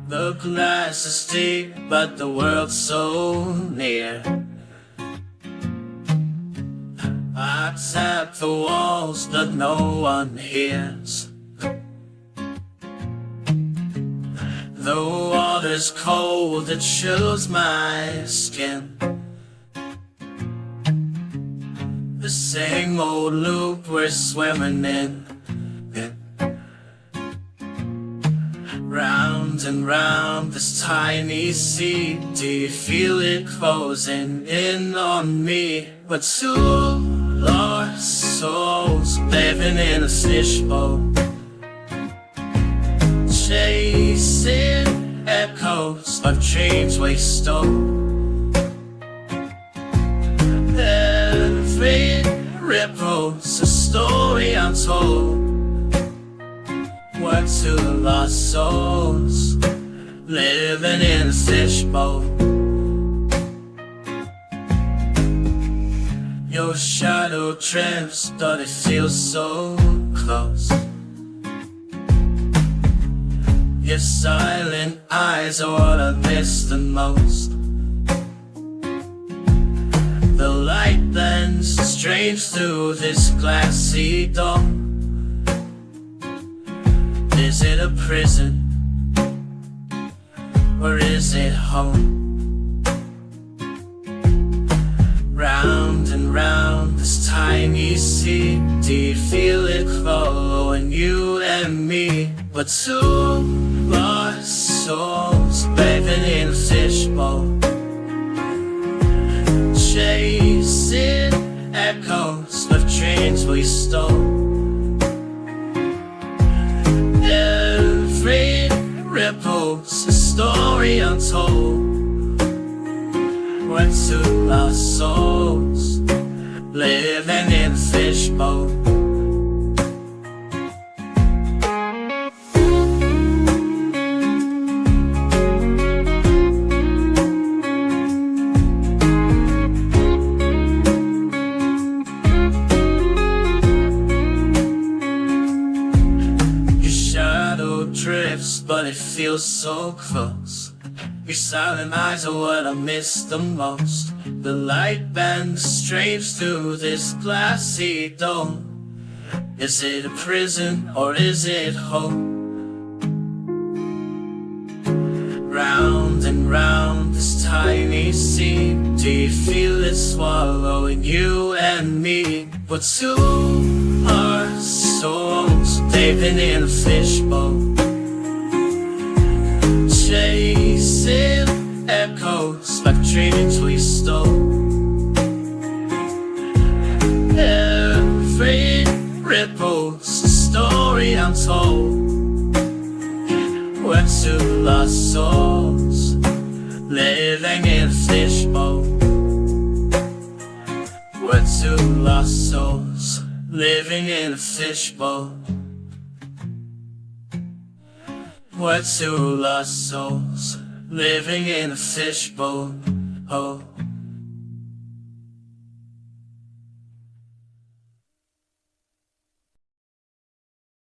The glass is deep, but the world's so near. I tap the walls, but no one hears. The water's cold, it chills my skin. The same old loop we're swimming in. Round and round this tiny sea. Do you feel it closing in on me? We're two lost souls living in a fishbowl, chasing echoes of dreams we stole. Every ripple's a story untold. We're two lost souls living in a fishbowl. Your shadow drifts, but it feels so close. Your silent eyes are what I miss the most. The light bends strange through this glassy dome. Is it a prison, or is it home? Round and round this tiny sea. Do you feel it following you and me? We're two lost souls living in a fishbowl, chasing echoes of dreams we stole. Ripples, a story untold. We're two lost souls living in a fishbowl. Drifts, but it feels so close. Your silent eyes are what I miss the most. The light bends strange through this glassy dome. Is it a prison, or is it home? Round and round this tiny sea. Do you feel it swallowing you and me? We're two lost souls living in a fishbowl, chasing echoes like dreams we stole. Every ripple's a story untold. We're two lost souls living in a fishbowl. We're two lost souls living in a fishbowl. We're two lost souls living in a fishbowl. Oh.